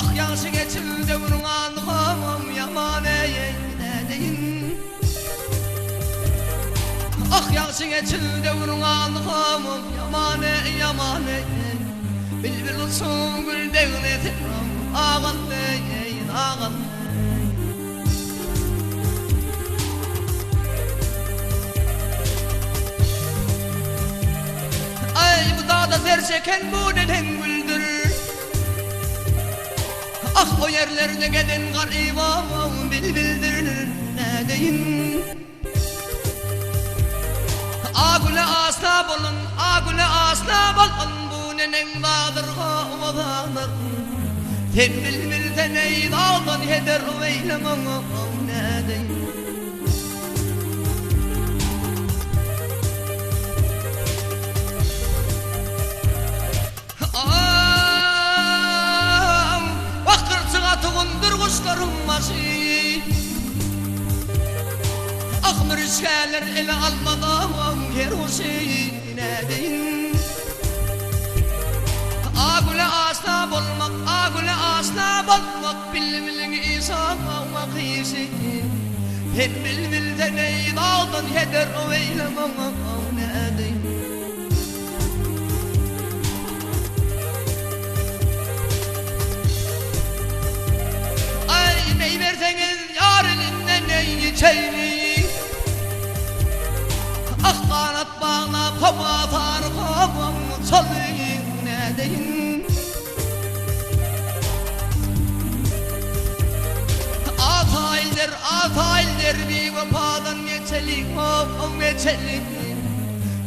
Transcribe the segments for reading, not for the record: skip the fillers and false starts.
Ah yaşı geçildi vurğanlığım yaman eyleyin. Ah yaşı geçildi vurğanlığım yaman eyleyin. Bilbil olsun gül devletin ağan eyleyin ağan. Ay bu dağda zer çeken bu neden güldür. Ah o yerlerde gelen garibam bildir ne deyin. Ağule asla bolun, ağule asla bolun. Bu nenem dağdır havadır. Ten bilmil teney dağdan heder veylemem ne deyin. Kuşlarım başı Ah mürüşkeler ele almadan kerosine deyin. Ağule asla bolmak, ağule asla bolmak. Bilmilin insan olmak iyisi. Hem bilmilden ey dağdan heder o eylemem ne deyin. Ney verseniz yar elinden ney içeyni. Ah kanat bağla kop atar kopam çalayım ne deyin. Ataildir bir vefadan geçelik o geçelik.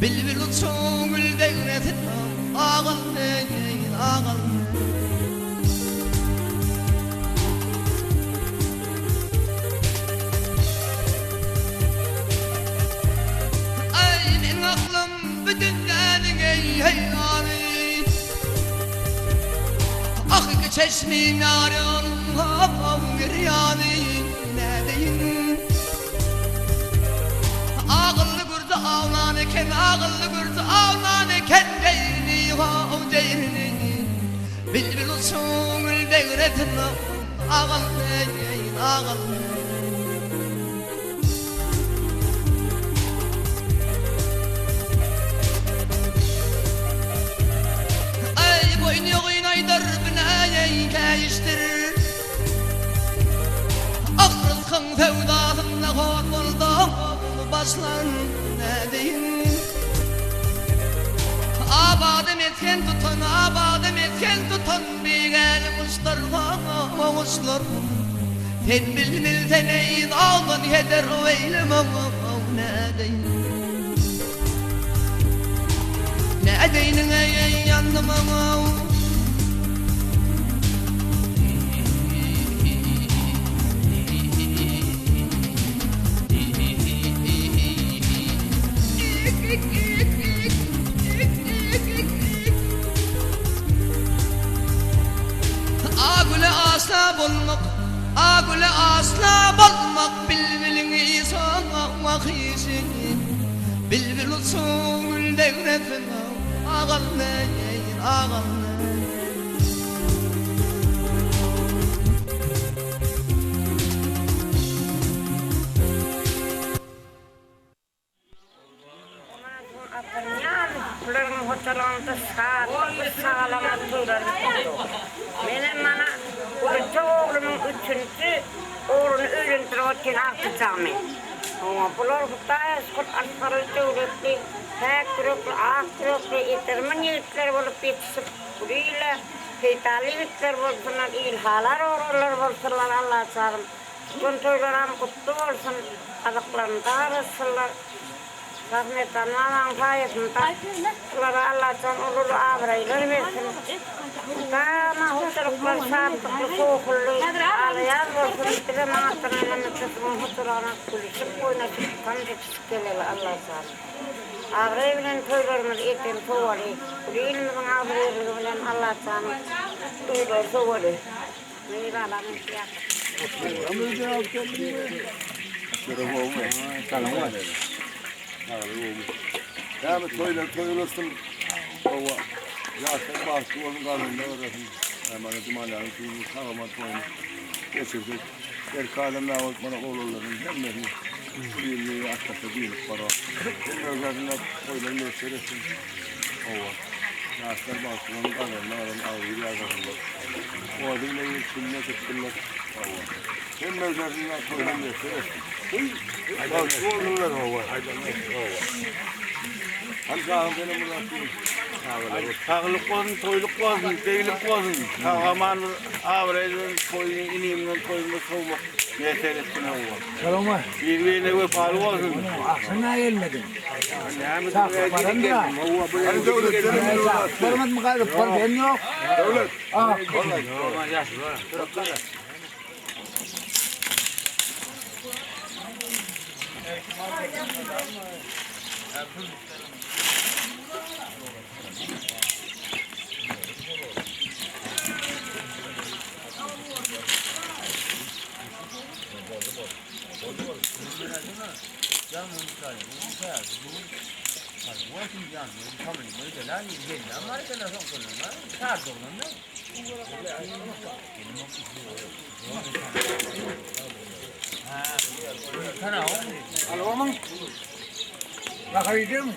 Bilbil uçsun gül devletin ağal neyin ağal. Ah çeşmi narın hapam giryani ne deyin. Ağıllı gürdü ağlan eken, ağıllı gürdü ağlan eken deyni o deyni. Bilbil olsun gül devletin ağal deyin ağal. Değiştirir. Ah rızkın fevdasında korkuldu başlar ne deyin. Abadım etken tutun, abadım etken tutun. Bir el kuşlarla kuşlar. Ten bilmil teneyin aldın heder eylemem ne deyin. Ne deyin ey yandım ama. Ağule asla bolmak, ağule asla bolmak. Bilbilin insan olmak iyisin. Bilbil olsun gül devletin ağal neyin ağal. Hocalarında sağlama turları tuttu. Benim bana bu oğlumun üçüncü oğlunu öğrendirmek artacağım. Ama bunlar kutayız, Kur'an-ı devletli, tek gruplu, ak gruplu, yetermen yiğitler olup yetişip burayla, feytali yiğitler olsunlar, ilhalar oğullar olsunlar Allah'a çağırın. Kontrollerim kutlu olsun, azıklarında arasınlar. Rahmet Allah'ın sayesinde Allah'tan olulu avraylar versin. Dama husuruklar şartlıklı soğukullu ağlayan olsun. Bir de mağazlarına mıktasının husurana kulüşüp oynasıp tam yetişikkeleri Allah'a sağlık. Avrayla toylarımız etten soğuları. Kuleğimizin avrayla Allah'a sağlık. Toylar soğuları. Meyralarının fiyatı. Ya bu toylar toylasın. Ya sen başka onun karnında orasın. Hemen cumaların suyunu sağlamak koyun. Geçirdik. Her kademler var bana oğulların hemlerini. Birliği atlatı değilip para. Özlerinde koyuların gösterirsin. O var. Yaşlar balkonun kadarına adam ağrıyı yazarlar. O adıyla yürütünme tutturlar. O var. Hem özlerinde koyuların gösterirsin. Bak şu oğullar o var. O var. Hani sağım benim bırakayım. Tağlık olsun, toyluk olsun, değilik olsun. Tağaman avrayın, koyun, ineyimden koyun, soğuk. Ne seyretsin o var. Kalama. Birbirine ve pahalı olsun. Aksana gelmedin. Hani Sağ paran da. Hani devlet senin Parmat mı kaldı? Par ben yok. devlet. Ah. Bakayım.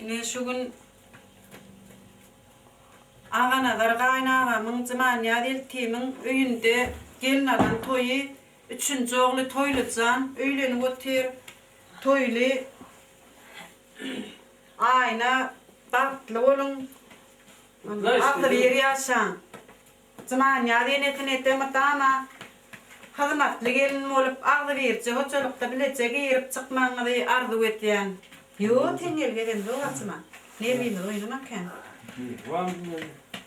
Yine şu gün ağanalar kaynağamın zamanya deltimin öyünde gelin alan toyu üçüncü oğlu toylucan öğlenip otur toylu ayna baklı olun aklı bir yaşan zamanya denetine ama hizmetli gelin olup ağlı birce hocalıkta bilecek girip çıkmanı da arzu etiyen. Yo, tengel gelen de o açma. Nervimi oynamak kan.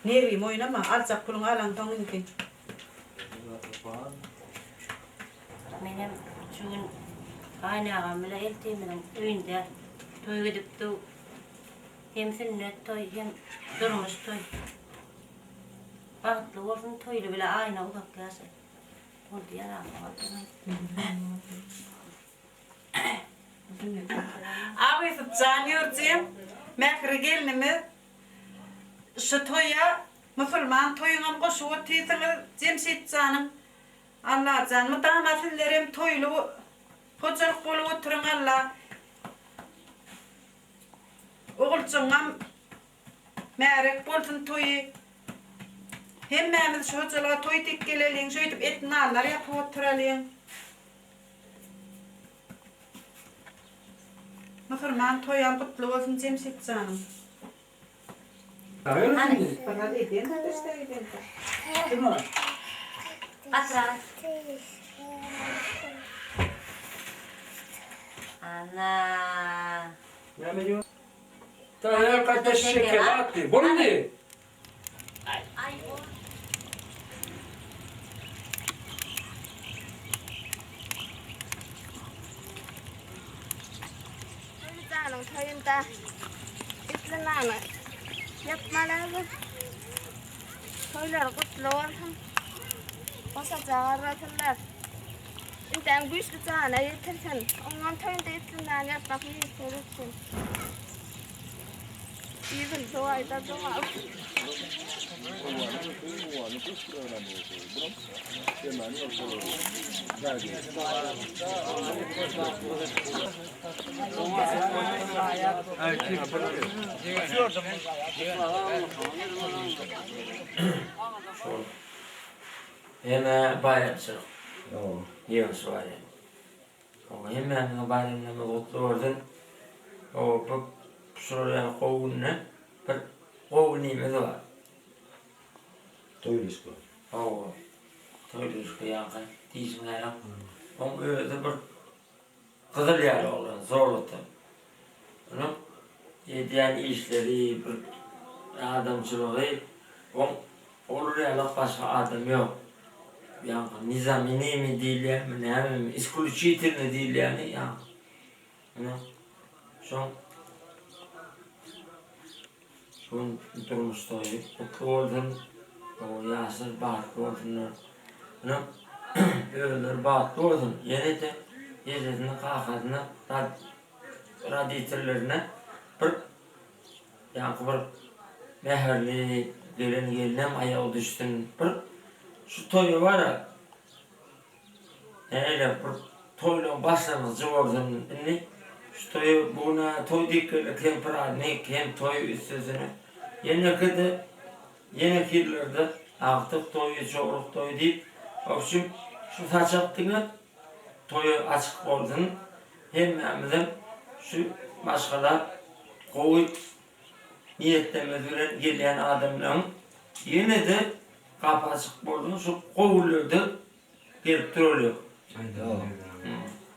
Nervimi oynama. Alçak pulun alan tonun ki. Benim şu gün kaynağımla eltimin öğünde toy gidip de hem sünnet toy hem durmuş toy. Baklı olsun toylu bile aynı ufak gelse. Onu diye Abi tutacağını yurtayım. Mekri gelinimi şu toya Müslüman toyuna koşu otiyatını cemşit canım. Allah canım. Damatillerim toylu hocalık bolu oturun Allah. Oğulcuğum merek bolsun toyu. Hemmemiz şu hocalığa toy dik gelelin. Şöyle etini allar yapıp oturalım. Hatırman toyan kutlu olsun Cemşit canım. Hani? Bana dediğin de işte dediğin de. Değil mi? Atras. Ana. Yani yok. Daha kaç şeker attı. Bunu ne? Ay o. Canım köyünde İslam'ı yapmaları köyler kutlu olsun. Osa çağırırlar. İnten güçlü tane yetirsin. Ondan köyünde İslam'ı yapmak istersin. İyi dua eder dua. Hemen bayramçılık. Tamam. Yığın suayı. O hemen bayramlarına kutlu oldun. O bu soruyan kovunne bir kovun nimeti var. Toylisko. O toyluşku yankı diyişmeyle. Onun öyle bir kızıl yer olan zorluktu. Onun yediyen işleri bir adamçılığı olur ya başka adam yok. Yani nizamini mi değil yani, ne iskulu çiğtir ne değil yani ya. Şu durmuştu, mutlu oldun, o Yasir bağırtlı oldun. Öğler bağırtlı oldun, yine de yerine kalkadına, radyatörlerine bir yani bir meherli gelin ayağı düştün bir şu toyu var ya öyle bir toyla başlamaz ordunun şu toyu buna toy dikkat tempera ne kem toy üstüne yine kirlerde artık toyu çoğuruk toy deyip opşum şu saçaktığını toyu açık ordun hem şu başkalar koy niyetlemediler gelen adamların yine de kapı açık olduğunu şu kovuluyordu gelip duruyor. Tamam.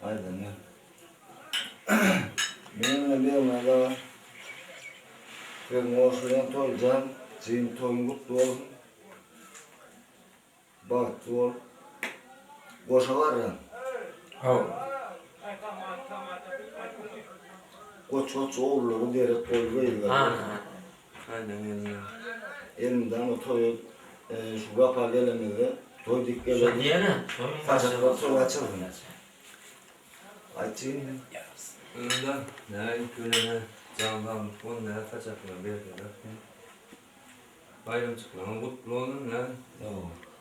Aynen ya. Benimle bir yana ben hoşlayan toycan, senin toyun kutlu olsun. Bahtlı ol. Koşa var ya, koç oğulları diyerek koy veriyorlar. Elimden o toyu şu kapağı gelemedi. Toy dik Şu geledi. diyene Kaçaklar toy açıldı. Açayım. Ondan ne köyüne candan onlara kaçaklar verdiler. Bayram çıkmadan kutlu olun lan.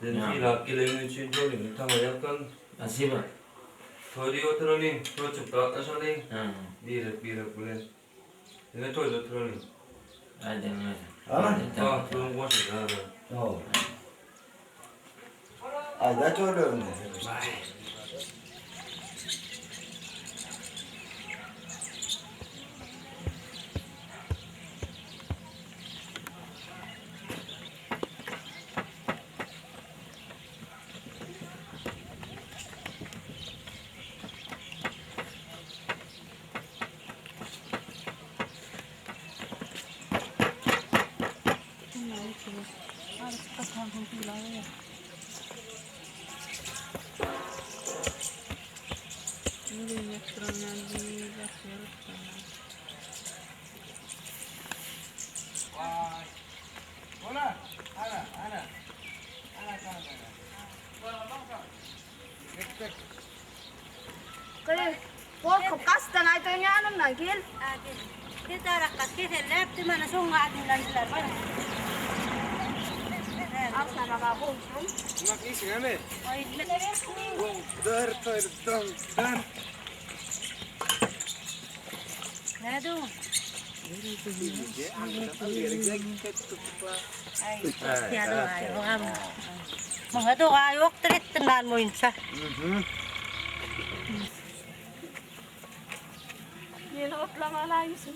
Dedim ilak gelenin için toyunu tamam yakın. nasip var. Toyda oturalım, çocuk da atlaşalım. Bir bile. Yine toyda oturalım. Aynen öyle. Ama Toyun boşu da. tamam. Ayda söylüyorum. Kaya korkup kastan ay to niya anong nagil. Kita rakas kita lep di mana sungai di lancar. Ang sana makabungsun. Ay, Nado. Ay, tiada ayo kamu. Mga to ayok tret tenan mo insa. You know? kutlamalar yüzüne.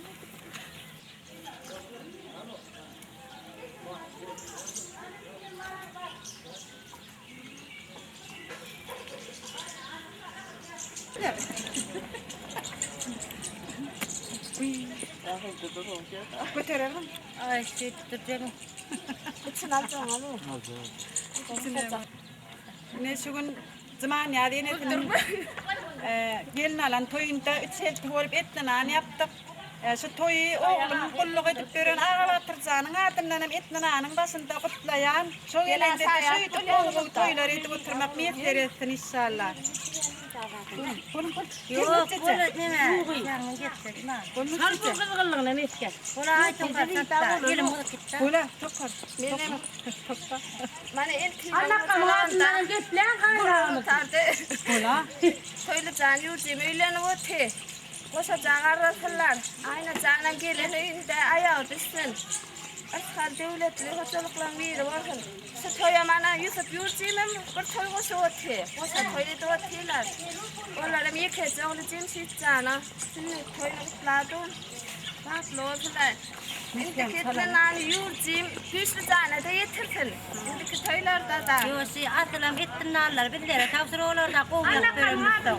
Götürelim. Ay şey tutacağım. İçin alacağım ama. Ne şu gün zaman ya diye gelin alan toyunda 3 hafta olup ettiğini yaptık. Şu toyu oğlum kulluk edip veren ağabatırcanın adından ettiğinin anın başında kutlayan. Şu gelende de şu itip oğul toyları edip oturmak niyetler etsin inşallah. Yok, bunu ne? Canım getir. Sarı kızgınlığına ne ister? Bunu aytım kaçta. Gelin bunu gitti. Bula çok var. Benim. Bana ilk Allah kamuğundan götüren kaynağı. Bula. Söyle can yurcum öyle ote. Koşa canarlar. Aynı canan gelene ayağı düşsün. Askar devletli hocalıklan biri varken. Şu toya bana Yusuf yurcumum bir toy koşa ote. Koşa toyda oteler. Onlara bir kez onu cimşit cana. Şimdi toyunu kutladım. Bak lozlar. İndiketlerin yurcum güçlü cana da yetirsin. İndiki toylarda da. Yosi atılam ettin allar. Bizlere tavsır oğlarına kovmak bölümüzde.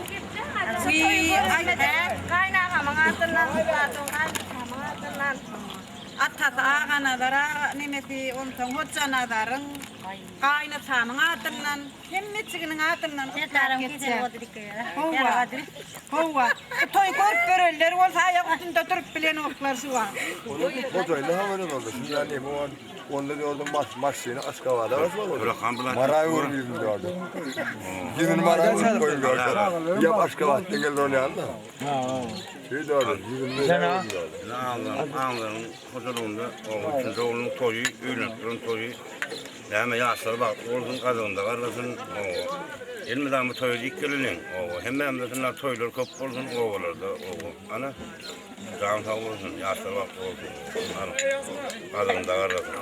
Kaynağımın ardından kutladım. Kaynağımın ardından. Atat ağanadara nimeti ontan hocanadaran kaynatamın adından hemmetçiginin adından Ne tarım gider o dedik ya. Hova. Hova. Toy korp böröller olsa ayak üstünde durup bilen oklar şu an. Hocayla haberin oldu. Şimdi yani bu onda da orada maç yine aşka vardı. Marayı vurmayayım diyordu. Gidin marayı vurmayayım diyordu. Yap aşka var. Geldi oraya anla. Şey diyordu. Gidin marayı vurmayayım diyordu. Ağlarım hocalığında o üçüncü oğlunun toyu, ürünün toyu. Yani yaşlar bak, oğlun kazığında karlasın. Elmeden bu toyu ilk gelinin. Hemen de şunlar toylar köp olsun, oğullarda. Ana, canım sağ olsun, yaşlar bak olsun. Kazığında karlasın.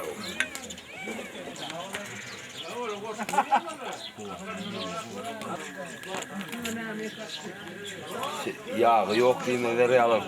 Yağı yok dinleri alır.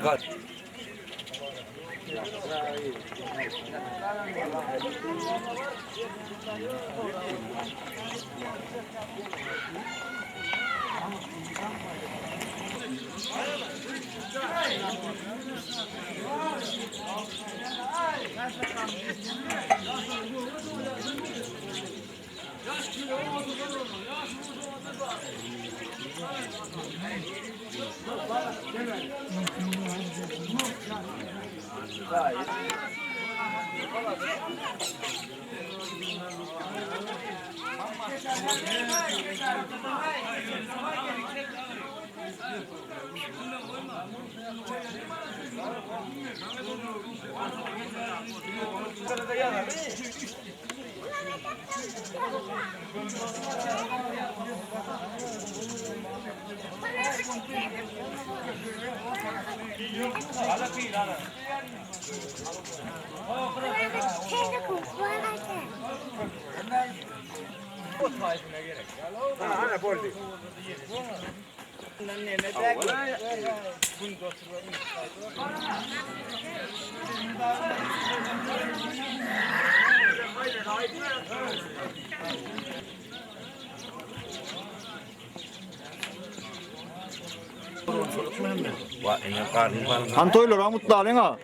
Antoylar amutlu alın ha.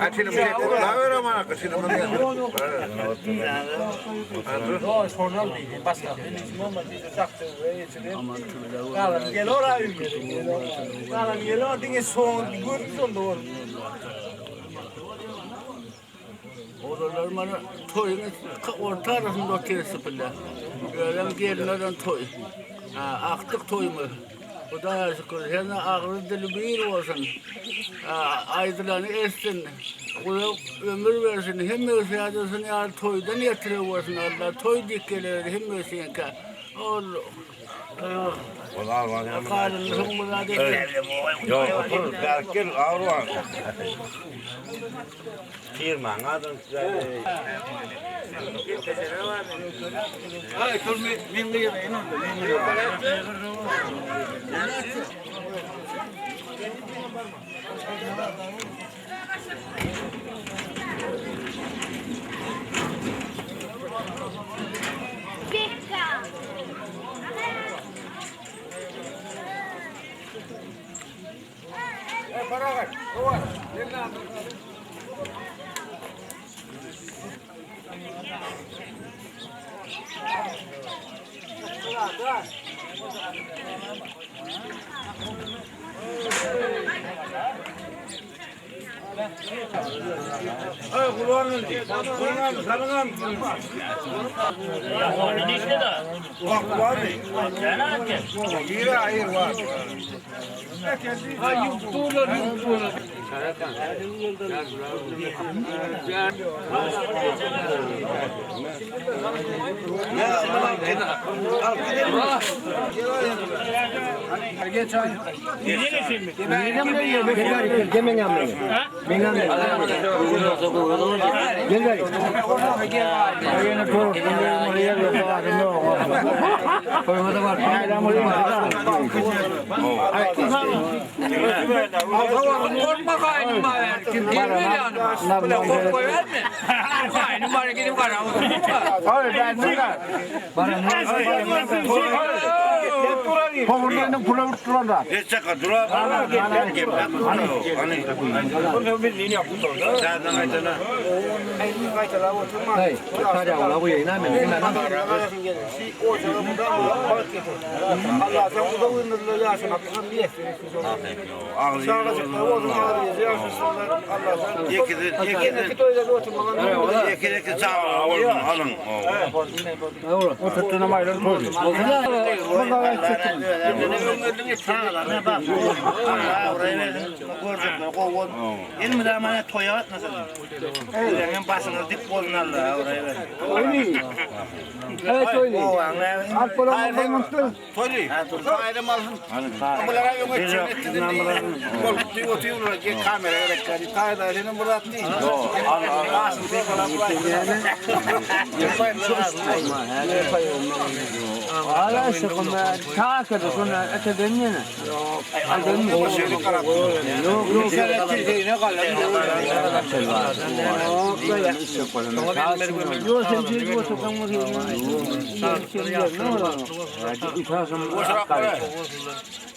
Açını bir kutla ver ama kışını Gel oraya gel oraya dinle son gün doğru. Oralar bana toyun orta arasında oturuyorsa bile. Öğren gelinlerden toy. Aktık toy mu? O da şükür. Hem ağrı dili bir olsun. Aydılarını etsin. Ömür versin. Hem müsaadesini yar toydan yatırıyor olsun. Allah toy dikkeleri hem müsaadesini. Allah. Akarın murad Yok, otur. Berkir ağrıvan. Kirman adın size. Ay, kul min lira inan.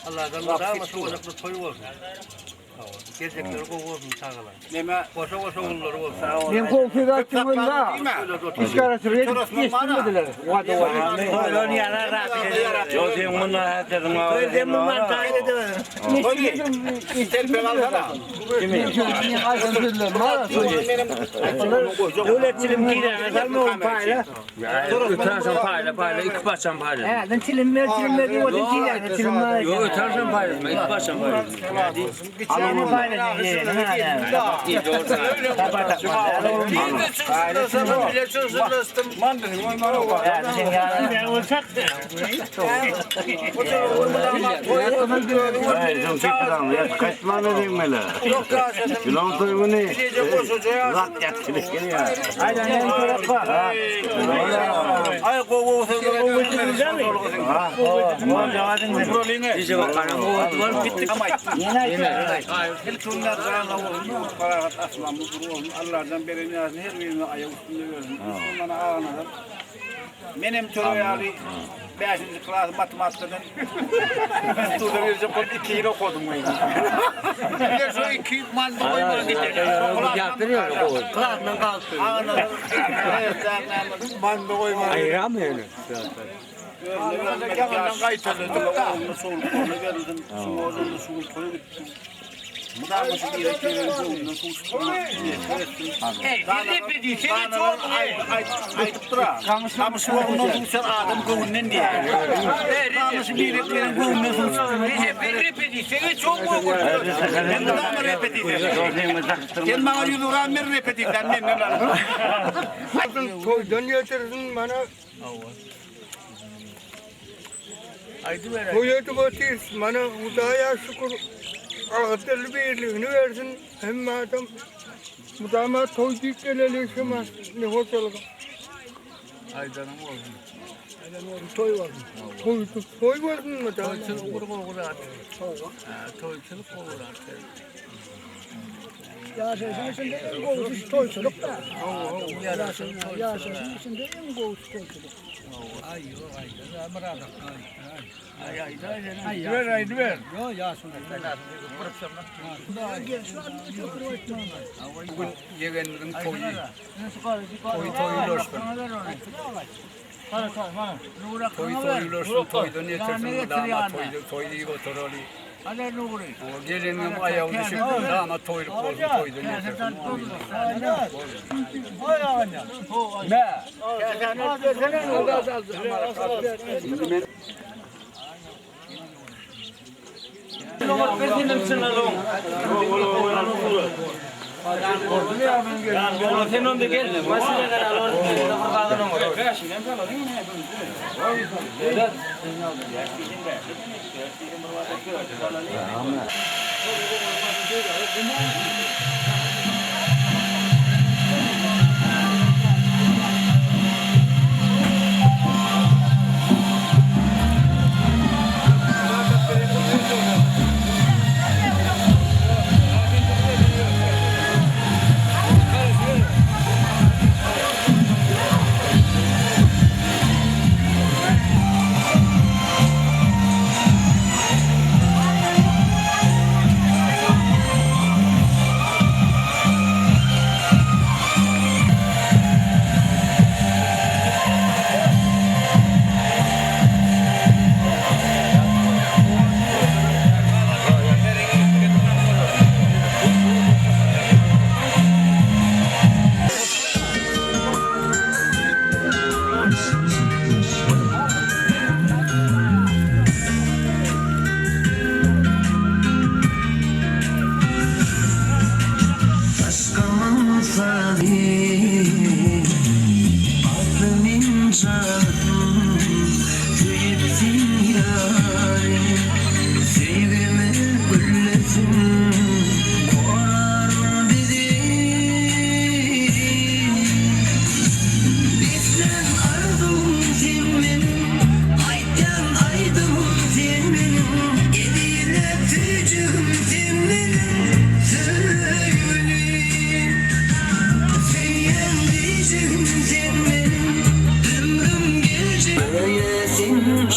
Allah'dan da soğukta toy olsun. Gerçekleri olsun sağlar. Neme koşa olurlar olsun. Nem korkuyor ki bunda. İşkarası yetiştirmediler. Vada vada. Öyle yana rahat. Yok sen bunlar hatırım abi. Öyle bunlar tahir edemedim. İşte ben alsana. Kimin? Aydınlılar mı? Devletçilim gider. Ne olur payla? Ötersen payla, iki baştan payla. Evet, çilimler diyor. Gider. Çilimler. Yok ötersen payla, iki baştan payla. Alın payla diye. Allah'tan beri niyazını her birine ayak üstünde gördüm. Ondan ağanadan. Benim töreyali 5. klas matematikten turda verecek kod 2 yıl okudum ben. Bir şu 2 man boyuna gitti. Yaptırıyor o. Klasdan kalktı. Ağanadan. Man boyuna. Ayıram öyle. Yanından kayıtladım. Onu soğuk onu geldim. Soğuğunu soğuk koyup Mudarmış gerekleri olduğundan soğuk. Repeti seni çok ayıptıra. Kamış oğlunun soğuk adam kovundan diye. Kamış gereklerin kovundan soğuk. Repeti seni çok kovun. Ben de ama repeti. Sen bana yürüren ben repeti. Ben ne lan? Koydan yatırdın bana. Koydu batir bana udaya şükür. Ağıtlı birliğini versin. Hem adam mudama toyduk gelelişime ne hoşçakalın. Aydanım olsun. Aydanım olsun. Toy var mı? Toy var mı? Toyçılık olur mu? Toyçılık olur artık. Yaşasın içinde en kovusu toyçuluk da. Yaşasın içinde en kovusu toyçuluk. Ay meradak. Ay ver. Yo yaşasın. Bugün yeğenlerin toyu. Toyulaştı. Toyulaştı. Toydan yetersin. Damat toydu götürüyor. O gelinim ayağı düşüp damat toyluk oldu. Toydan yetersin. Ne?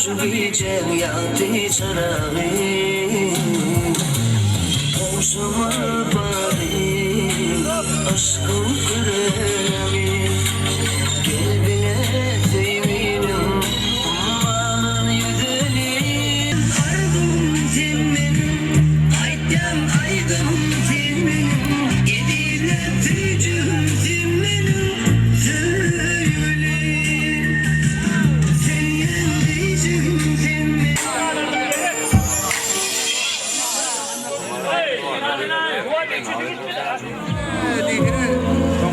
Şu gece yattı çanağı Hoşuma bari aşkım kremi Gel bile sevgilim Umanın yüzeli Ardım senin Aydan aydım senin Yediyle tücüm senin Söyle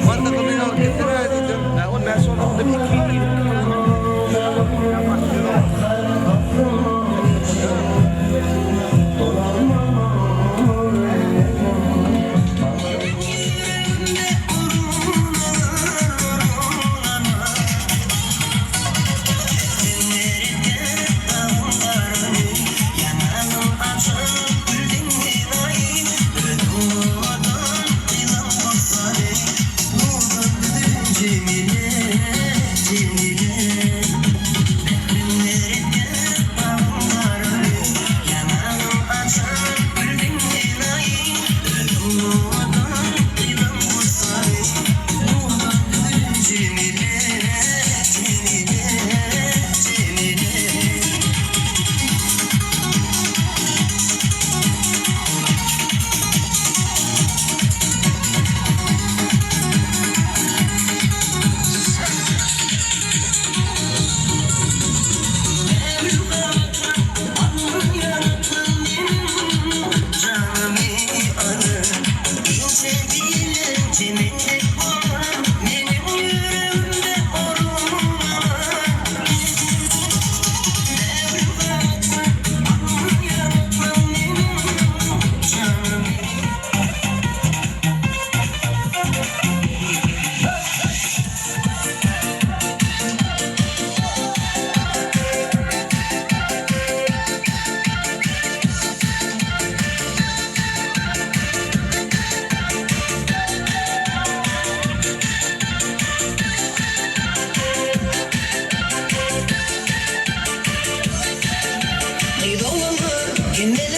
Quanta combina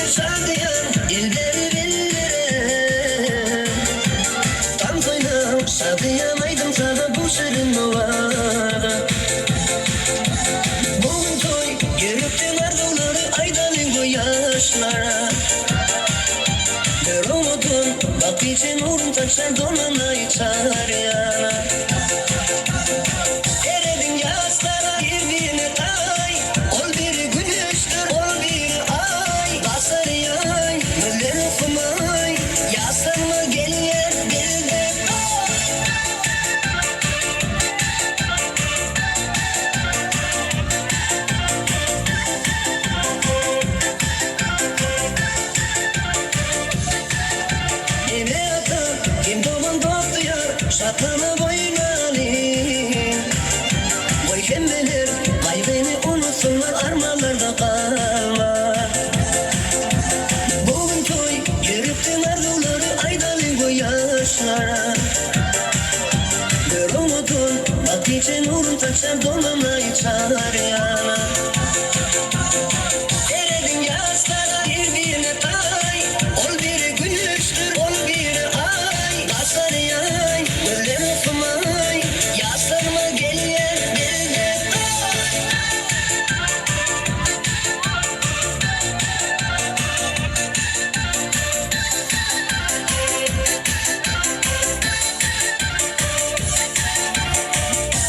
şadiyan dilleri billere tam koynam şadiyamaydım sana bu şirin var bugün toy görüktün arzuları aydalı bu yaşlara bir umudun bak için uğrun taksan donanayı çağır yana eredin yaslara birbirine tay ol bir güneştir ol bir ay basar yay gözleri kumay yaslanma gel yer dilde eve atan kim doğan doğduyar şatanı boynalayım Vay kim bilir, vay beni unutsunlar armalarda kalma bugün toy, yürüktün arzuları aydalı bu yaşlara bir umudun, bak için uğrun taksan donanayı çağır yana eredin yaslara birbirine tay ol bir güneştir, ol bir ay basar yay, gözleri kumay yaslanma gel yer dilde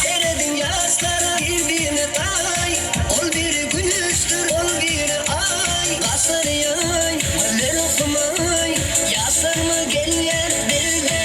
eredin yaslara birbirine tay ol bir güneştir, ol bir ay basar yay, gözleri kumay yaslanma gel yer dilde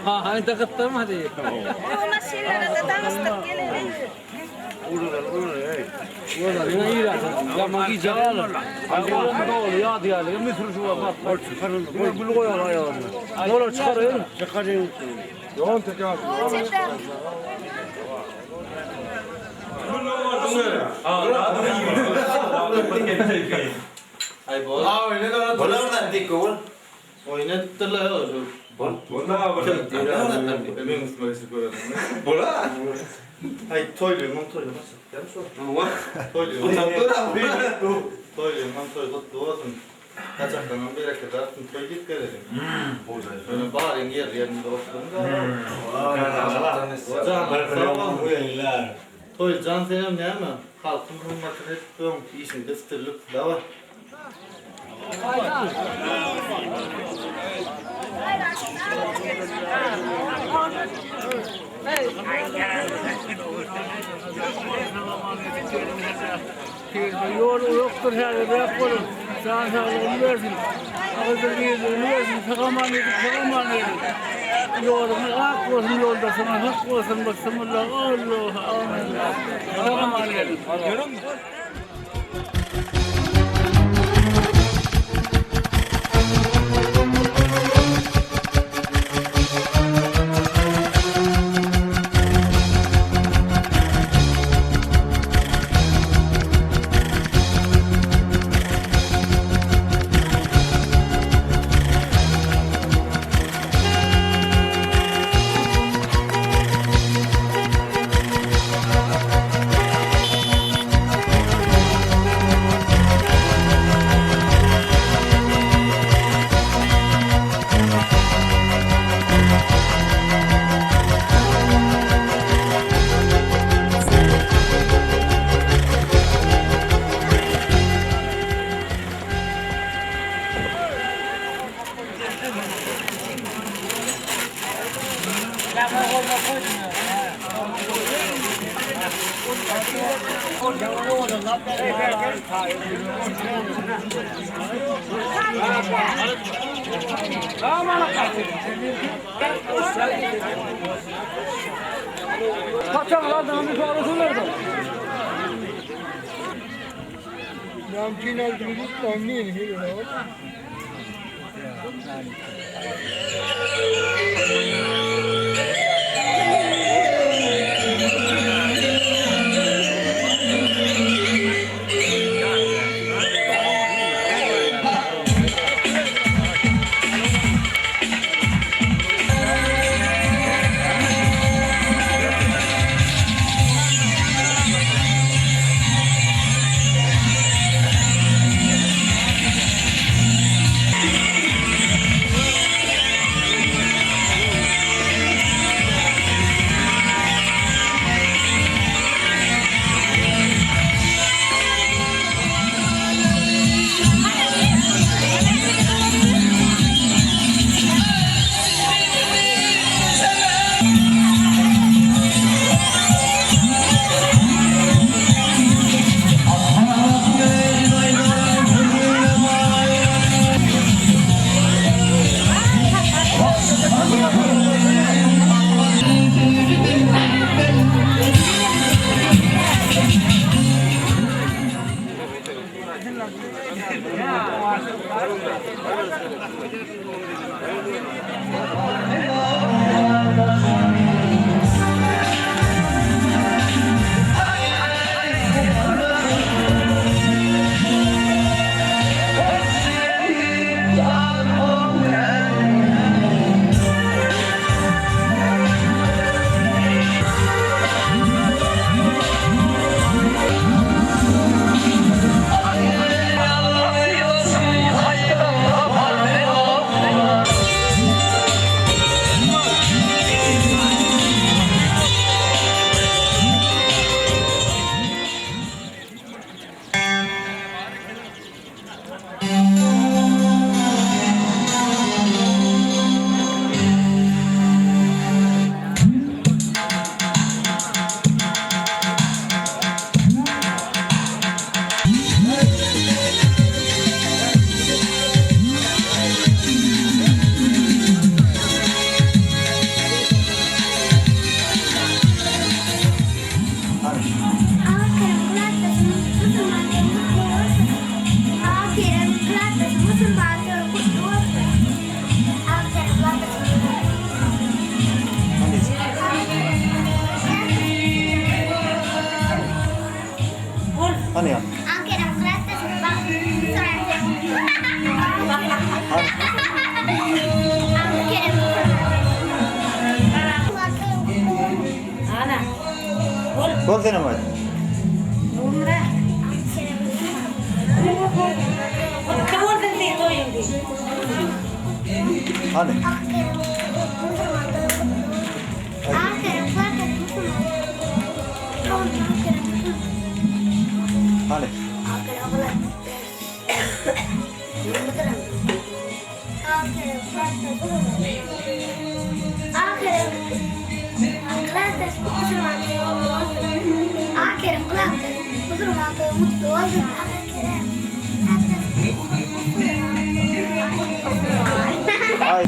Hani takıttırma diye. Ama şeylere de danıştık gelelim. Orada yine iyi zaten. Ya magi cağalır. Hadi oğlum da olur ya diyelim. Bir sürü şu var. Bak çıkarın. Bunu koyalım ayağına. Oğlum çıkarın. Çıkarın. Yoğun teker. Ay bol. Aa öyle de bol oradan dik ol. Oynattılar o. Bol da var. Benim üstüme çıkıyor. Bola. Hay toyluyorum on toyluyorum. Yarım sor. Ama toyluyorum. Toyluyorum on toyluyorum. Doğdum. Kaçaktan bir kadar toy git gelelim. Böyle bağırın yerinde oturun da. Can bu yayınlar. Toy can senem ne ama halkın hürmetine hep işin gösterilip da var. Yol yoktur her yerde yapalım. Sağ sağlığını versin. Ağzını versin. Sakaman yedik. Yolunu hak olsun yolda sana hak olsun. Bismillah. Allah. Amin. Sakaman yedik. Kaçan lan bir parası nerede? Namkin aldığımız namkin hele. Ana. Kol sene mi? Umre. Kavur dedi toyun di. Hani? Hani? Ay.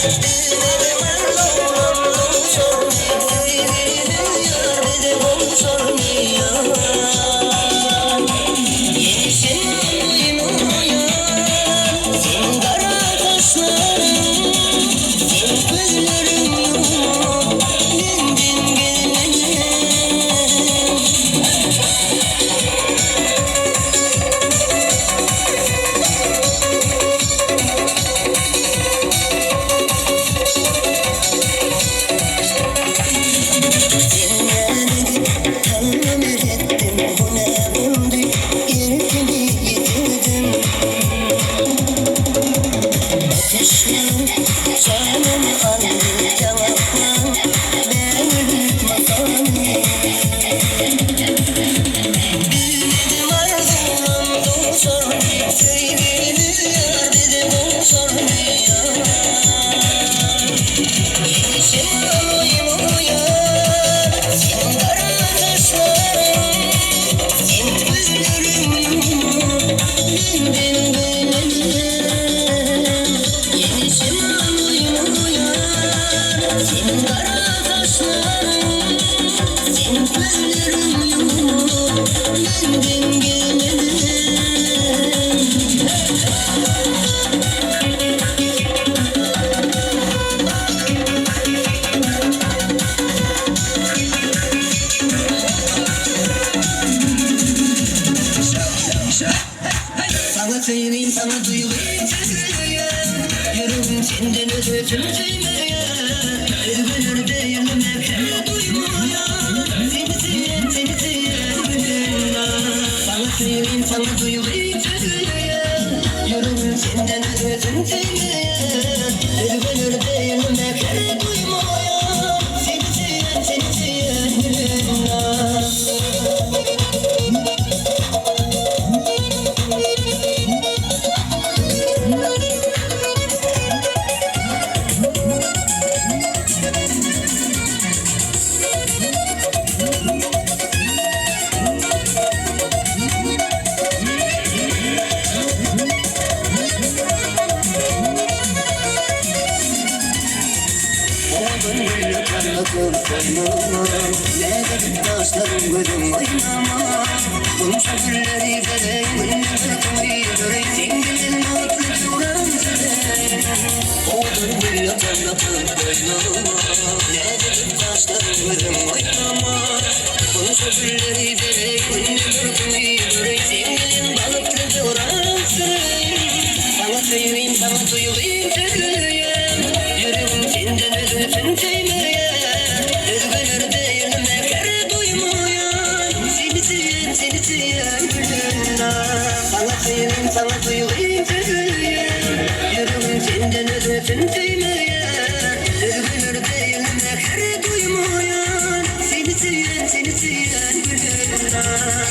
Thank you. duyguyu çözüyen Yüreğim senden ötüm tüymeyen Ölür değilim her duymayan Seni seven gülünden Sana söyleyeyim sana duyguyu çözüyen Yüreğim senden ötüm tüymeyen Ölür değilim her duymayan Seni seven gülünden Ne dedim taşlarım gözüm oynama Konuşa gülleri vereyim Önümü göreyim Zengilim mutlu duran süreyim Oğlum gül yatırlatır oynama Ne dedim taşlarım gözüm oynama Konuşa gülleri vereyim Önümü göreyim Zengilim balıklı duran süreyim Sana söyleyeyim sana duyulayım tüklüyüm Yüreğim senden ödüsün tüymeyen Özgür değilim her duymayan Seni seven gülünden Sana söyleyeyim sana duyulayım tüklüyüm Yüreğim senden ödüsün tüymeyen Özgür değilim her duymayan Seni seven gülünden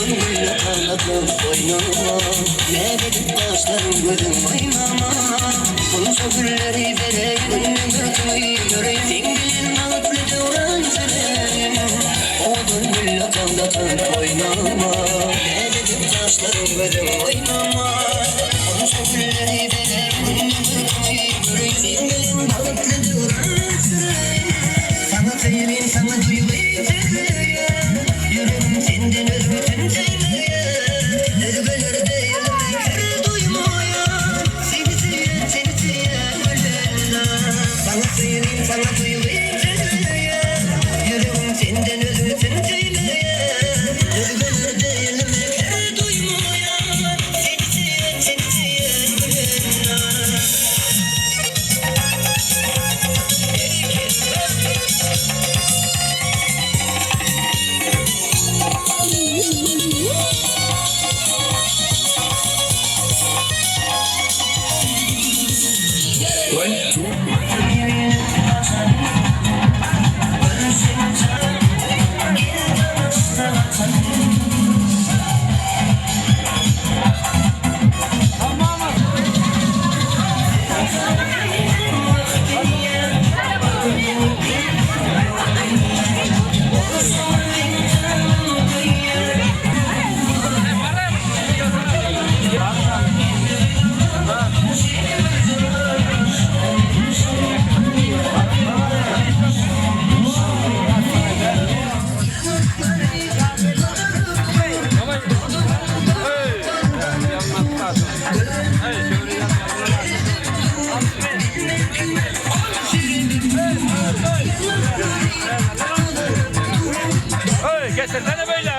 Gülle parladım boynuma Ne dedim taşlarım gözüm oynama Konuşa gülleri vereyim Önümü göreyim Zengilim balıklı duran süreyim Oğlum gülle parladım boynuma Ne dedim taşlarım gözüm oynama Konuşa gülleri vereyim Önümü göreyim Zengilim balıklı duran süreyim Sana söyleyeyim sana duyulayım tüklüyüm Yüreğim senden özgürtün tüymeyen Özgür değilim her duymayan Seni seven gülünden Sana söyleyeyim sana duyulayım tüklüyüm Yüreğim senden özgürtün tüymeyen Özgür değilim her duymayan Seni seven gülünden Getirsene böyle.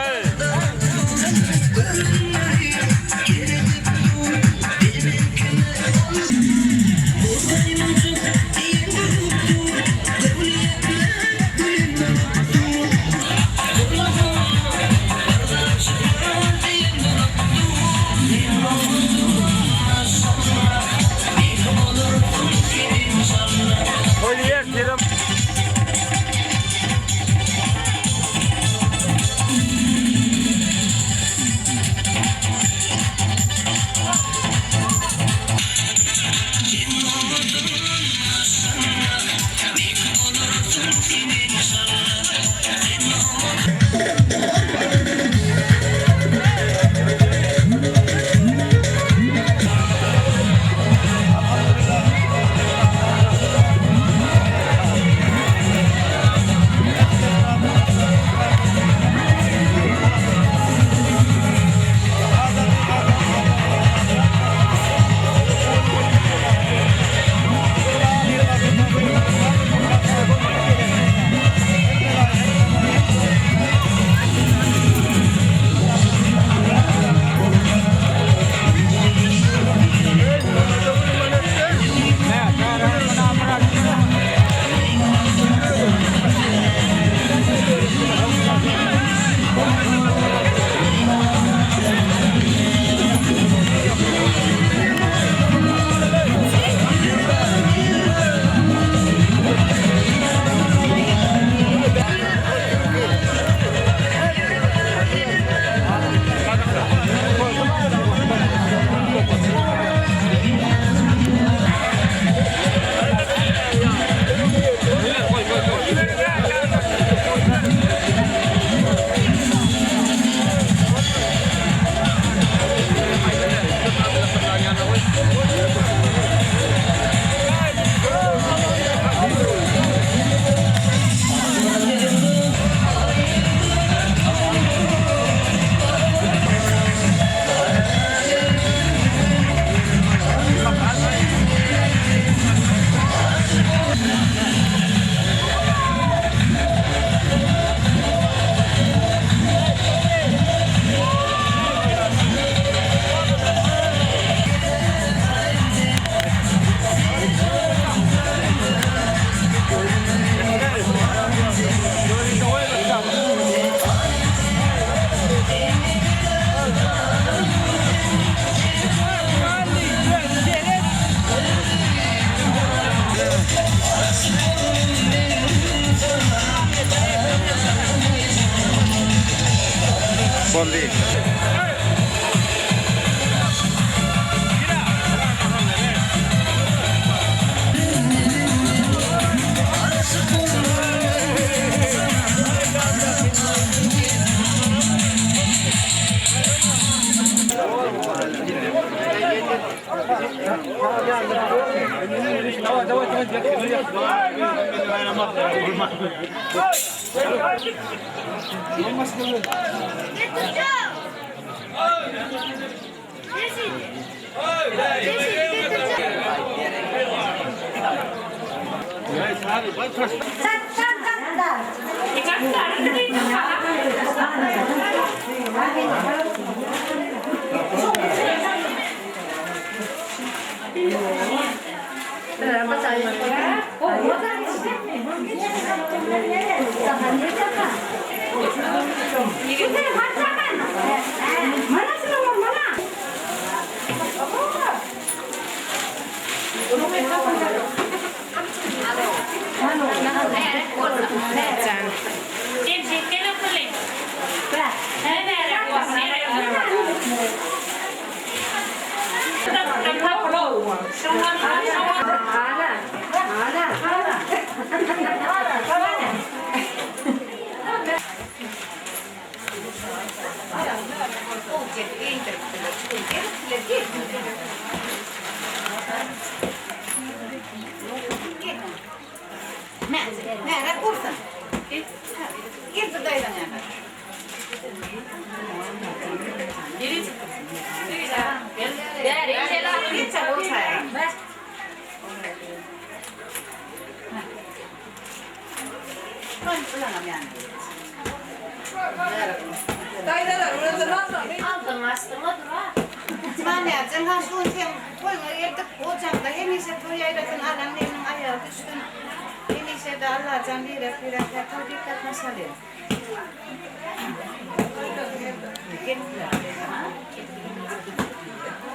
Son değil.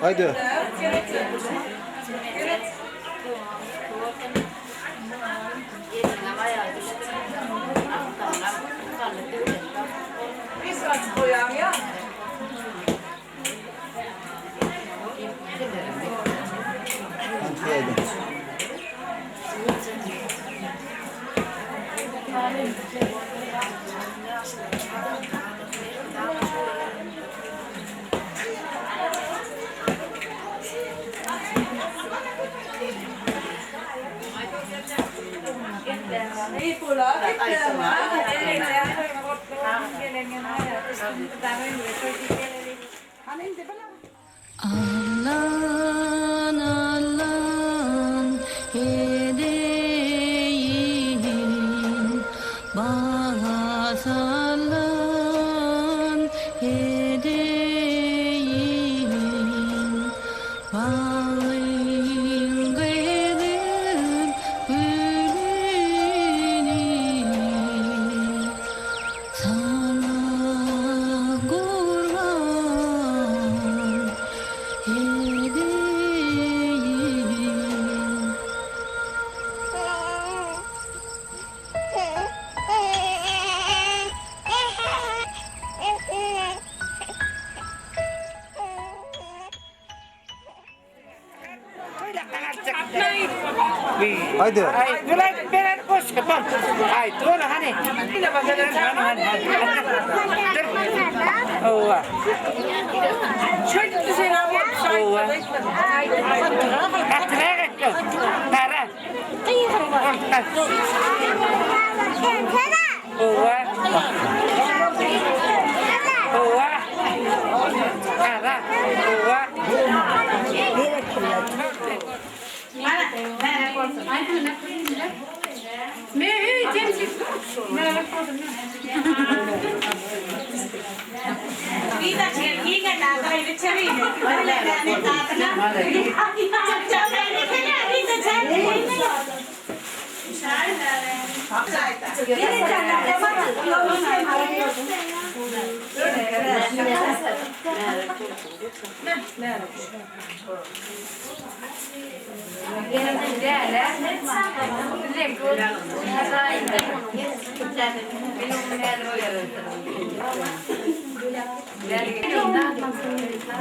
Haydi. Alan alan edeyim bağasalan edeyim bağlayın gaydır gülünü sana kurban Haydi. Ben koş kapam. Ay dur hani. Yine bakalım hani. Ova. Şöyle düzen al. Ova. Atla gel. Tara. Ova. Ova. Tara. Ova.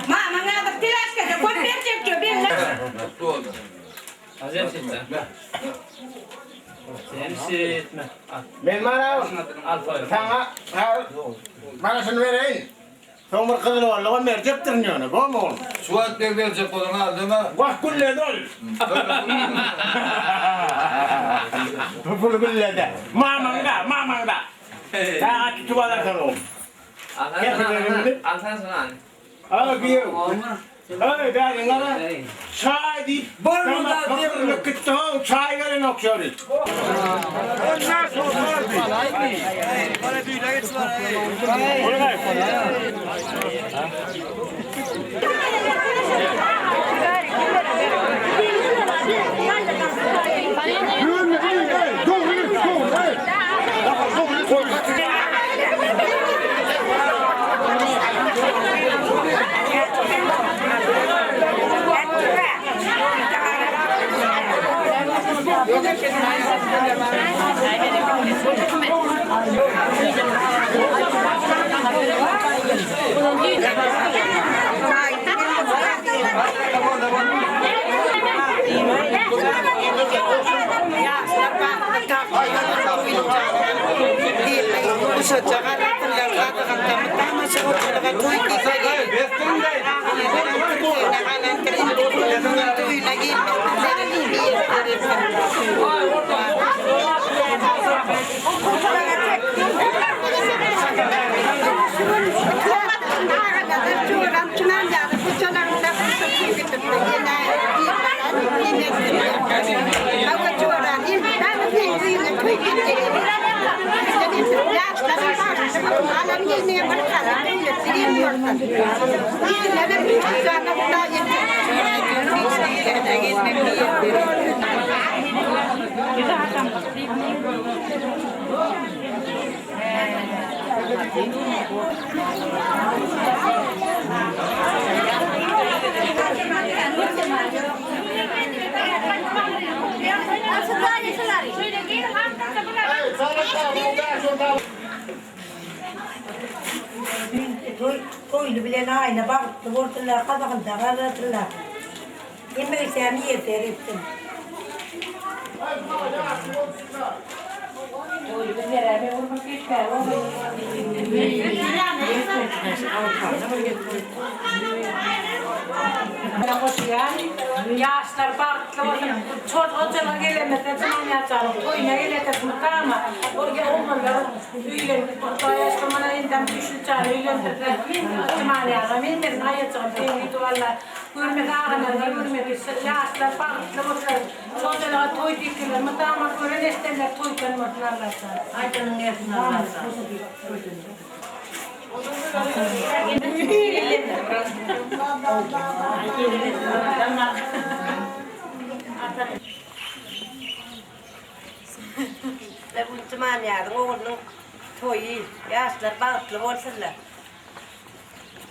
Mama ngadak tilas ka da kon percep jo bin. Azem sitte. Sen sitte. Ben mara sana bana şunu vereyim. Somur kızıl oğlu o mercep tırnıyor bu mu? Suat bir verecek olan aldı mı? Vah kulle dol. Topulu kulle de. Mamanda. Daha tuvala kalom. Altan sana. Al giyo. Ay ben ngara. Çay di. Bornda devre kitta çay verin okşori. Onlar sorar. Bana düğüne geç var. Koydu bile ayna baktı, ortalar, kadakılda, karatılar. Yemek seni yeter ettim. Koydu bile ben vurmak ister, yaşlar baktı, çocuğa gelemedi, zaman yaşarım, koyuna gelemedi, mutama, oraya olmaları, üyelik, orta yaşlamana elinden düşü çağırı, üyelendirdiler, zaman yaşarım, elinden ayacağım, tevhid valla, görmek ağrılarlar, görmek yaşlar baktı, çocuğa toy diktiler, mutama, gören isterler, toy kanımatlarlar, aycanın yaşlarlar. Là buồn cho mà nhà nó ngon nó thôi ya là bao là ngon rất là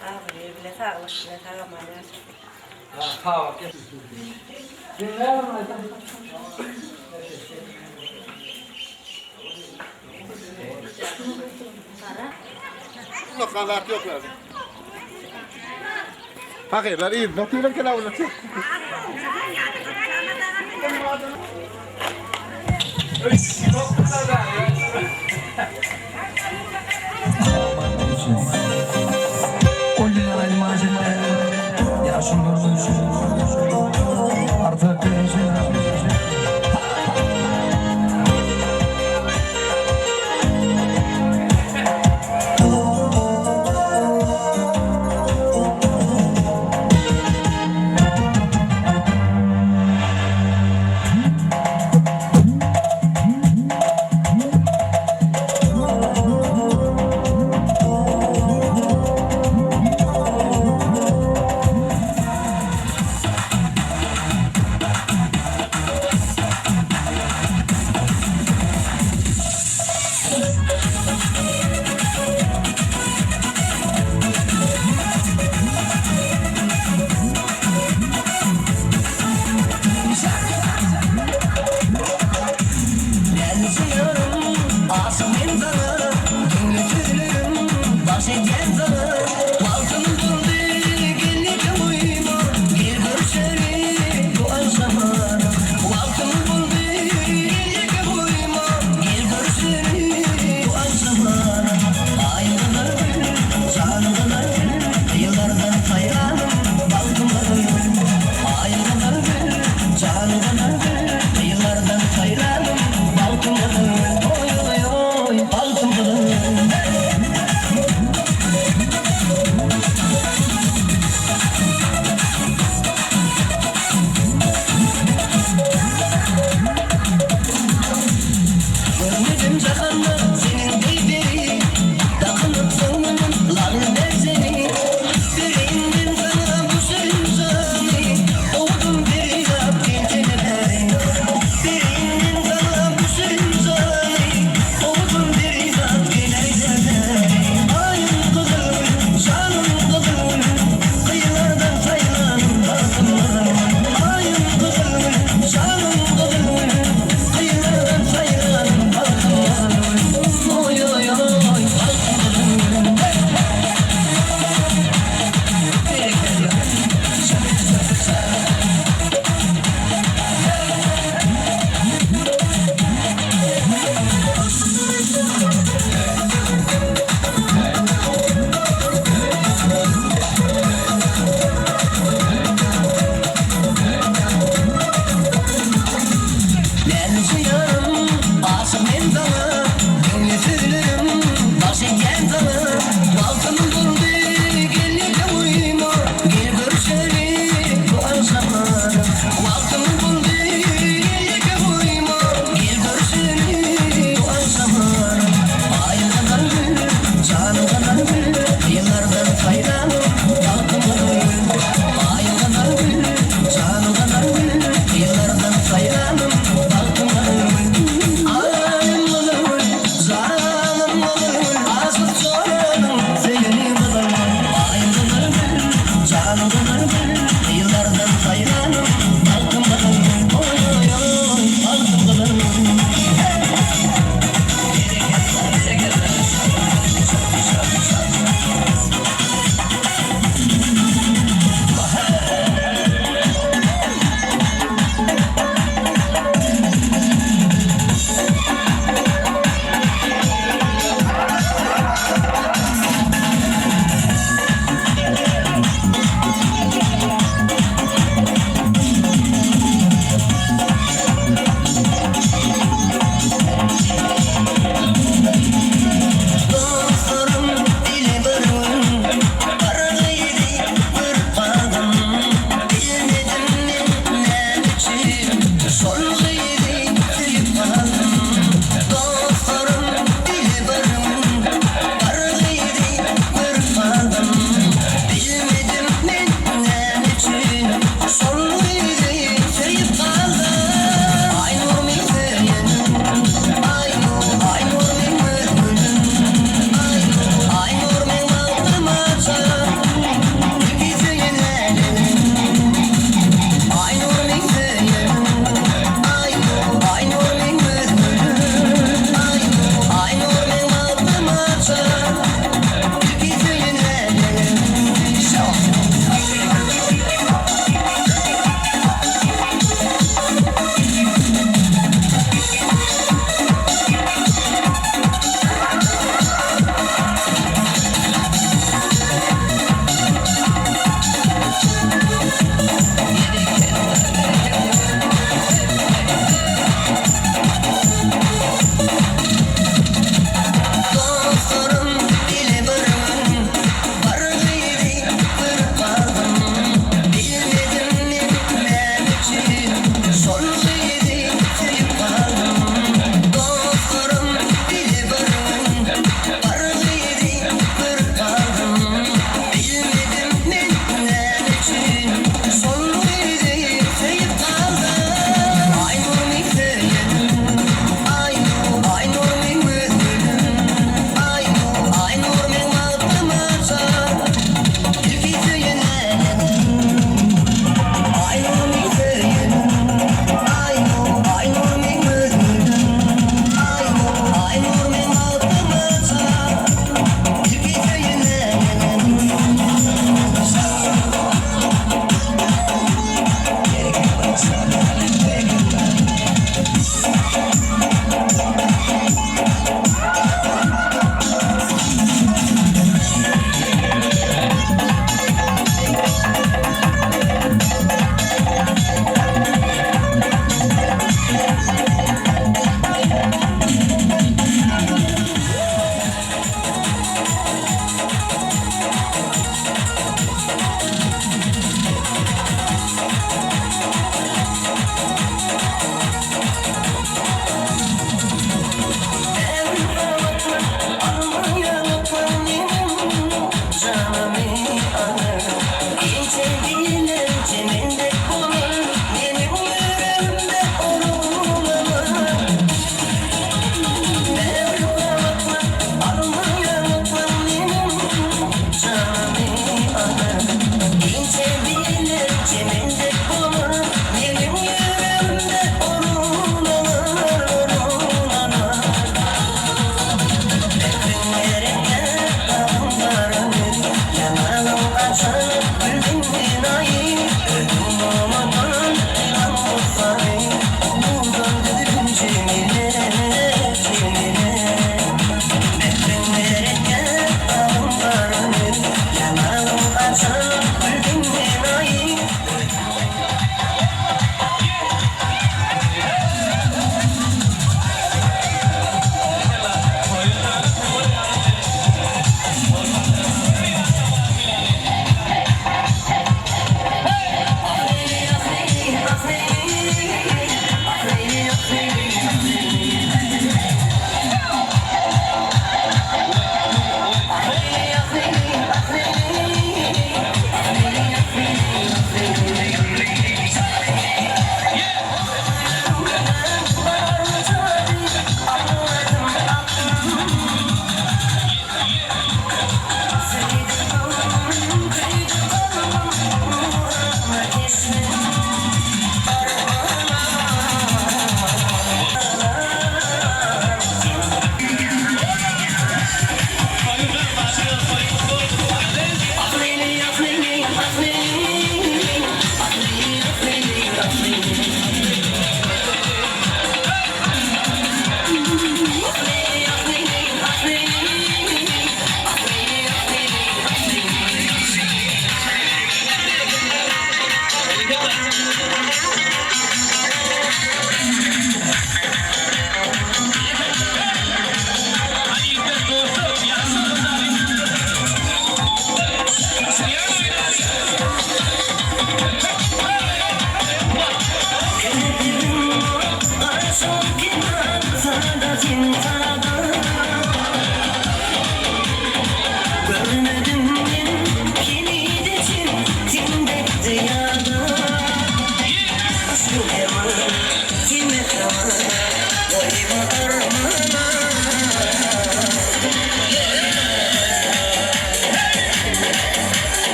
phải lấy thằng mà nha Tamam. Kanat yok lazım. Paketler iyi. Notiyle kela olacak.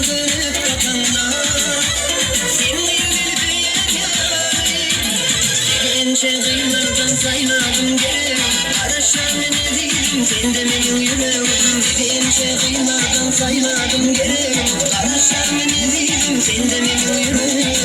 dönüp bakanda seni Gençe kıylardan saymadım gerek Karışan ne değilim sen de benim yüreğim Gençe kıylardan saymadım gerek Karışan ne değilim sen de benim yüreğim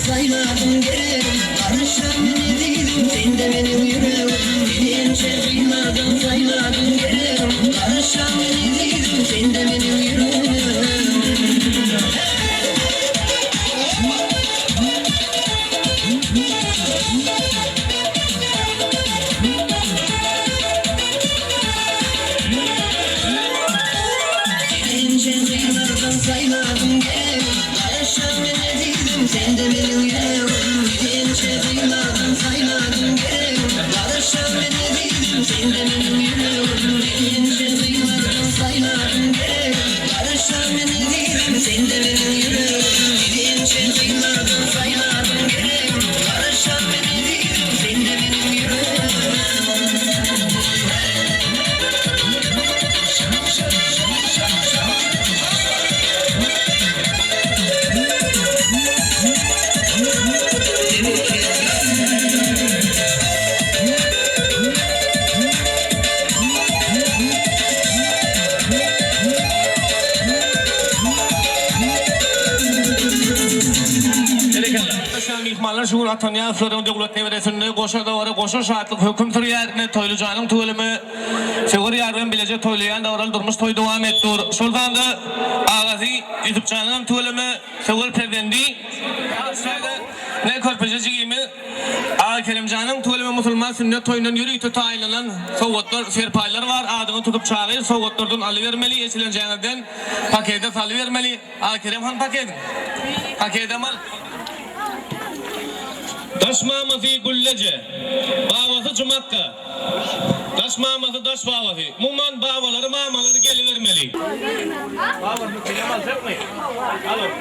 saymadım gerek Karışan ne değilim sen de benim yüreğim Gençe kıymadan saymadım gerek Karışan ne değilim sen de benim yüreğim Gençe kıymadan saymadım gerek Karışan ne değilim sen de benim yüreğim Gençe kıymadan saymadım gerek Karışan ne değilim sen de benim yüreğim Gençe kıymadan saymadım gerek Karışan ne değilim sen de benim yüreğim Gençe kıymadan saymadım gerek Karışan ne değilim sen de benim yüreğim Mihmanlar şuur atanya sırrın devlet devresinde koşa davara koşa şartlık hüküm sürüyerine toylu canım tuğulimi şuur yarın bilece toylayan davral durmuş toy devam ettir. Şuradan da ağazı edip canım tuğulimi şuur perdendi ne korpacıcığımı Ağa Kerim canım tuğulimi musulman sünnet toyundan yürüyütü taylanan soğutlar serpaylar var adını tutup çağırır soğutlardan alıvermeli esileneceğinden pakete salıvermeli Ağa Kerim han pakete mal Daşmamazı güllece, bağvası cumakka, daşmamazı daş bağvası, muman bağvaları mamaları gelivermeli. Bağvası kıyamaz yapmayın. Alın.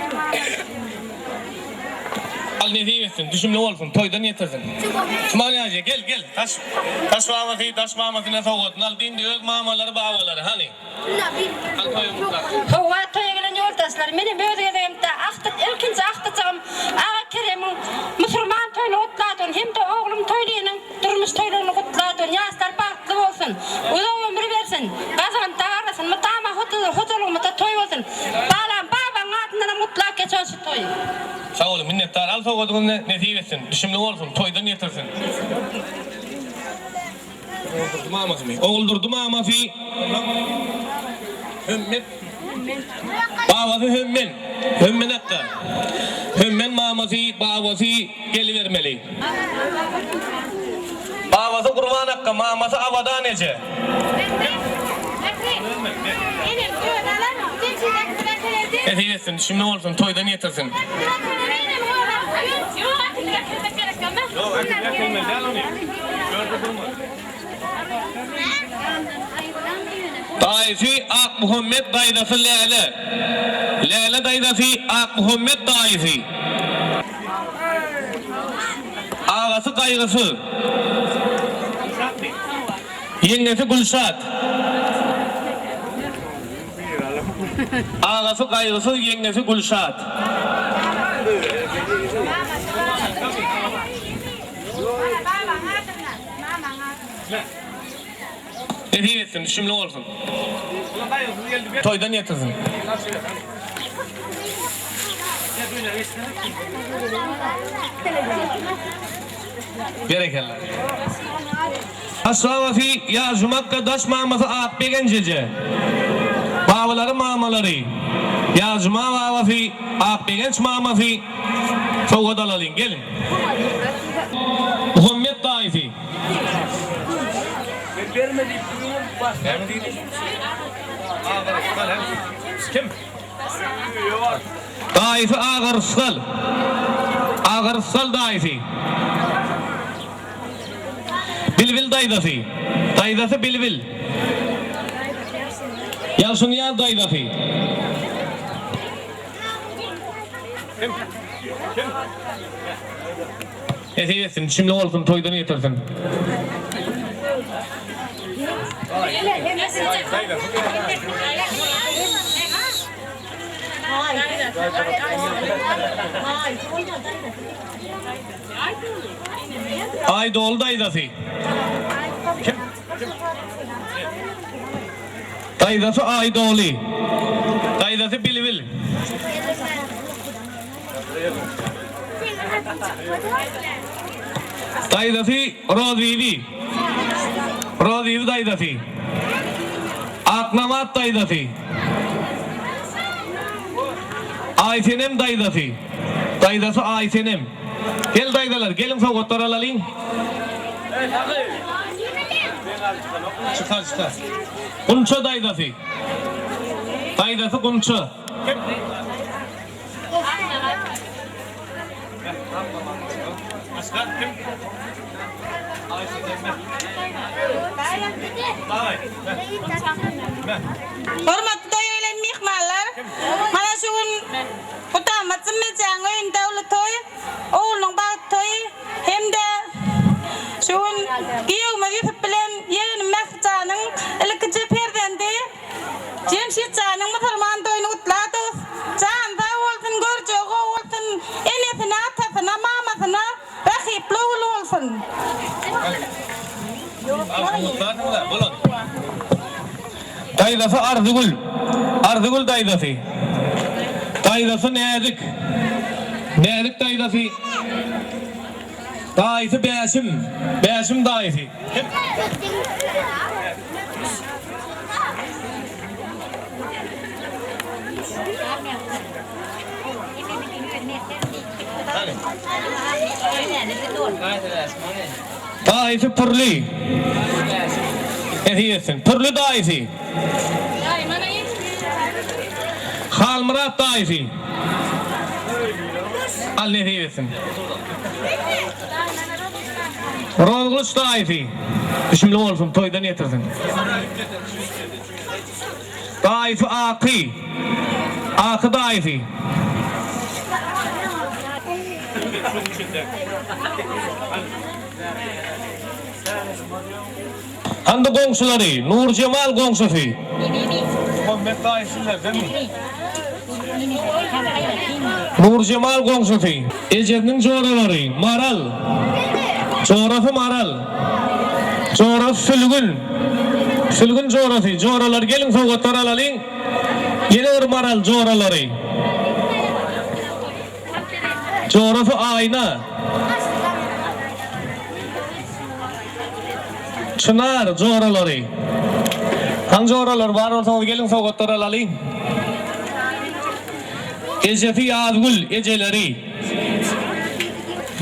Al ne diyemezsin, düşümlü olsun, toydan yetersin. Cumali Hacı gel, daş bağvası, daş maması ne soğutun, al din diyor mamaları bağvaları, hani? Al toyu mutlak. Hava toya gelen yoldaşlar, benim bölgelerimde ilkinci aktıcağım Ağa Kerim'in Müslüman toyunu kutladın, hem de oğlum toyluğunun durmuş toyluğunu kutladın, yaşlar bahtlı olsun, uzun ömür versin, kazan dağarlasın, mutama huzurluğumu da toy olsun, baban adından mutlak geçen şu toy. Sağ olun, minnettar, al soğutun nesip etsin, düşümlü olsun, toydan yetersin. Oğuldurdu maması mı? Oğuldurdu maması. Hümmet. Bağvası hümmen. Hümmen hatta. Hümmen maması, bağvası gelivermeli. Bağvası kurban hakkı, maması avadan ece. Nesip etsin, düşümlü olsun, toydan yetersin. Daisi Ak Muhammed daidası Leyla. Leyla daidası Ak Muhammed daisi. Ağası kaygısı. Yengesi Gülşat. Ağası kaygısı, yengesi Gülşat. Nesip etsin, düşümlü olsun. Toydan yetirsin. Berekeller. Asla fi yazmakka daş maması ak begencece. Babaları mamaları. Yazma baba fi ak begenç mama fi. Soğudalalım gelin. Muhammed Taifi. Kim? Taifi Ağırsal. Ağırsal Taifi. Bilbil Daydafi. Daydafi Bilbil. Yalçın Yar Daydafi. Kim? Kim? Eteyesin, şimdi olsun toydan yetersin. Aydol Daydafi. Kim? Daydafi Aydoli. Daydafi Bilbil. Daydafi Rodvivi. Rodvivi Daydafi. Aknamat Daydafi. Aytenem Daydafi. Daydafi Aytenem. Gel daydalar, gelin soğuklar alalım. Çıkar. Kunça Daydafi. Daydafi Kunça. Hormatly toylaylan mehmanlar, mana şu gün kutamatçı meçaňy dawlat toy, oğluň bag toy, hemde şu gün giýegme ýetip bilen ýene mehjanyň ilkinji perdendi. Jemşitçanyň musulman toyuny utlady. Janda bolsun, görjegi bolsun, enesine, atasına, mamasyna rahipli bolsun. Daydafi Arzugul. Arzugul Daydafi. Daydafi Nezik. Nezik Daydafi. Daydafi Beşim. Beşim Daydafi. Daydafi Purli. Ehiyesin. Purli Daydafi. Halmurat Dayfi. Al ne diyorsun? Rozguluç Dayfi. Şimdi olsun toydan yetirsin. Dayfi Aki. Aki Dayfi. Handı gongsuları, Nur Cemal gongsufi. Muhammed Dayfi'ler değil mi? Nur Cemal gongsufi. Ecevnin coğraları, Maral. Coğrafı Maral. Coğrafı Sülgün. Sülgün coğrafı. Coğralar gelin soğuklar alalım. Yine Maral coğraları. Coğrafı Ayna. Çınar coğraları. Hangi coğralar var olsa gelin soğuklar alalım. Ecefi Yadgul eceleri.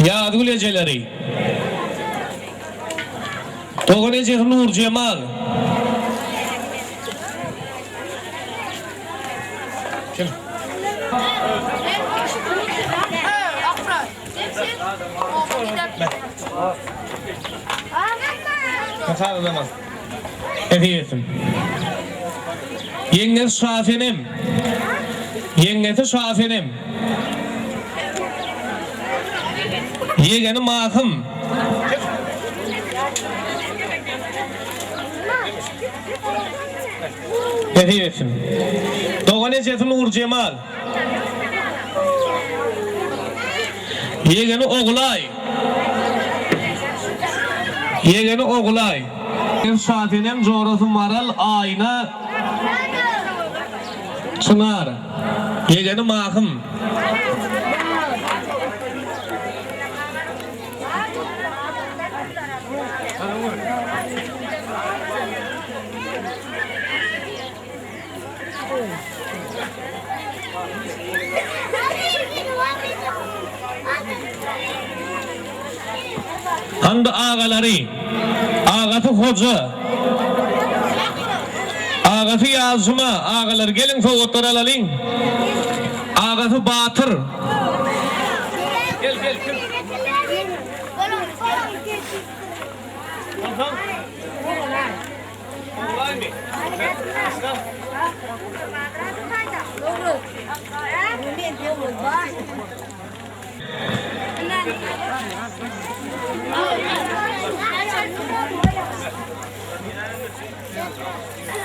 Yadgul eceleri. Toğun Ecefi Nur Cemal. Kim? Kasar zaman. Ediyetim. Yengesi Şafenim. Yengesi Şafenim. Yegeni Mahım. Ediyetim. Doğan Ecefi Nur Cemal. Yegeni Oğlay. Yegeni Oğlay. Şafenim coğrafı Maral Ayna Çınar. Yegeni Mahım. Handa ağaları, ağatı hoca, ağatı yazma, ağalar gelin fotoğraflar alalım. Ağatı batır. Gel.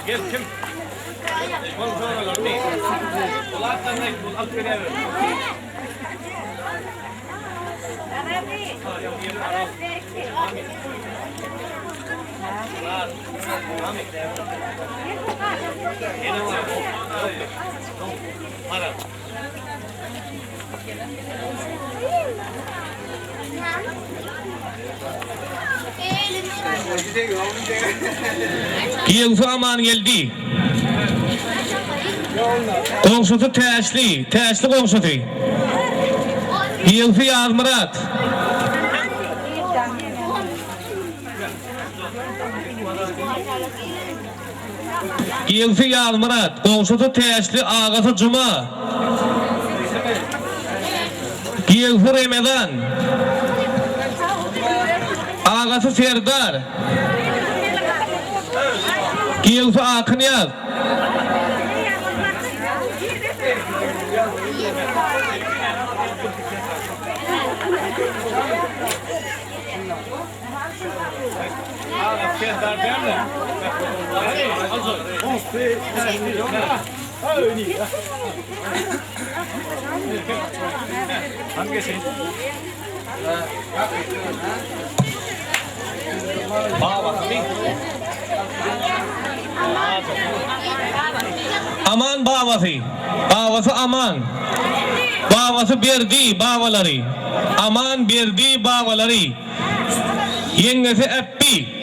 Gel kim? Yılsı aman geldi. Komşusu teşli komşusu. Yılsı yazmırat. Yılsı yazmırat. Komşusu teşli ağası cuma. Yılsı Ramazan. Ağası Serdar. Yılsı Akınyaz. Aman babası aman. Babası berdi babaları. Aman berdi babaları. Yengesi Eppi.